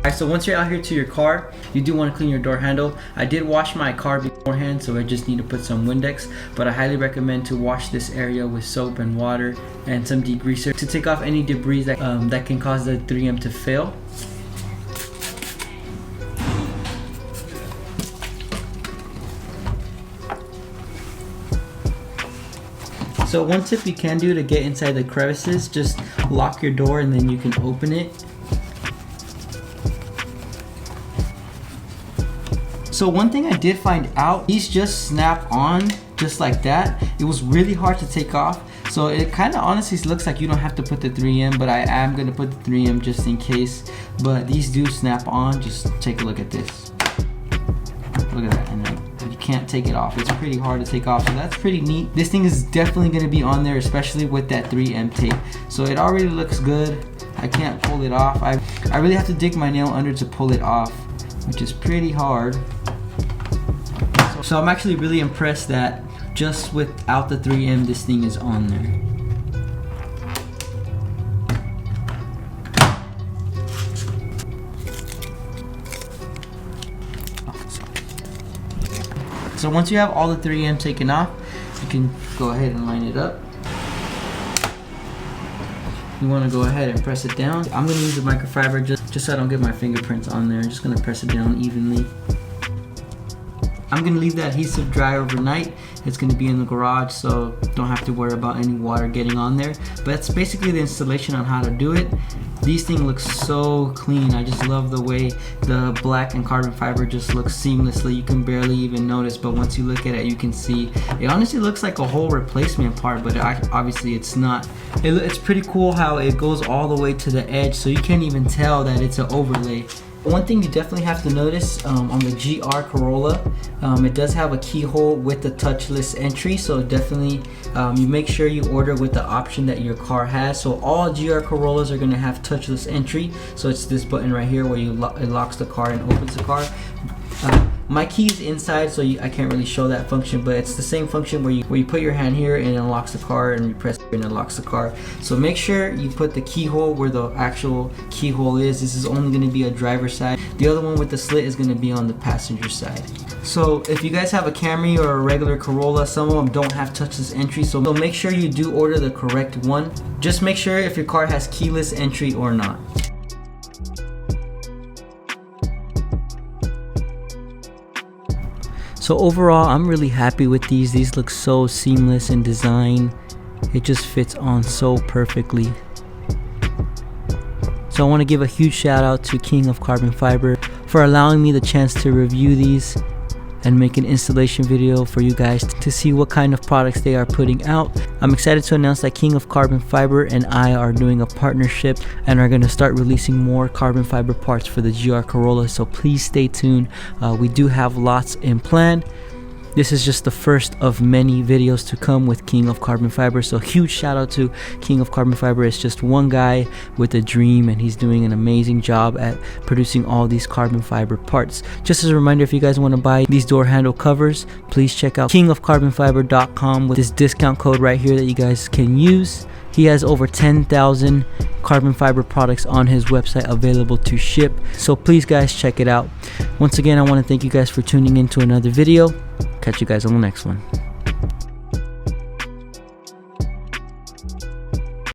Alright, so once you're out here to your car, you do want to clean your door handle. I did wash my car beforehand, so I just need to put some Windex, but I highly recommend to wash this area with soap and water and some degreaser to take off any debris that can cause the 3M to fail. So one tip you can do to get inside the crevices, just lock your door and then you can open it. So one thing I did find out, these just snap on just like that. It was really hard to take off. So it kind of honestly looks like you don't have to put the 3M, but I am going to put the 3M just in case. But these do snap on. Just take a look at this. Look at that. And then you can't take it off. It's pretty hard to take off, so that's pretty neat. This thing is definitely going to be on there, especially with that 3M tape. So it already looks good. I can't pull it off. I really have to dig my nail under to pull it off, which is pretty hard. So I'm actually really impressed that just without the 3M, this thing is on there. So once you have all the 3M taken off, you can go ahead and line it up. You want to go ahead and press it down. I'm going to use the microfiber just so I don't get my fingerprints on there. I'm just going to press it down evenly. I'm going to leave the adhesive dry overnight. It's going to be in the garage, so don't have to worry about any water getting on there. But that's basically the installation on how to do it. These things look so clean. I just love the way the black and carbon fiber just looks seamlessly. You can barely even notice, but once you look at it, you can see. It honestly looks like a whole replacement part, but obviously it's not. It's pretty cool how it goes all the way to the edge, so you can't even tell that it's an overlay. One thing you definitely have to notice on the GR Corolla, it does have a keyhole with the touchless entry, so definitely you make sure you order with the option that your car has. So all GR Corollas are going to have touchless entry, so it's this button right here where it locks the car and opens the car. My key is inside, so I can't really show that function, but it's the same function where you put your hand here and it unlocks the car, and you press it and it locks the car. So make sure you put the keyhole where the actual keyhole is. This is only going to be a driver's side. The other one with the slit is going to be on the passenger side. So if you guys have a Camry or a regular Corolla, some of them don't have touchless entry, so make sure you do order the correct one. Just make sure if your car has keyless entry or not. So overall, I'm really happy with these. These look so seamless in design. It just fits on so perfectly. So I want to give a huge shout out to King of Carbon Fiber for allowing me the chance to review these and make an installation video for you guys to see what kind of products they are putting out. I'm excited to announce that King of Carbon Fiber and I are doing a partnership and are going to start releasing more carbon fiber parts for the GR Corolla, so please stay tuned. We do have lots in plan. This is just the first of many videos to come with King of Carbon Fiber, so huge shout out to King of Carbon Fiber. It's just one guy with a dream, and he's doing an amazing job at producing all these carbon fiber parts. Just as a reminder, if you guys want to buy these door handle covers, please check out kingofcarbonfiber.com with this discount code right here that you guys can use. He has over 10,000 carbon fiber products on his website available to ship, so please guys check it out. Once again, I want to thank you guys for tuning in to another video. Catch you guys on the next one.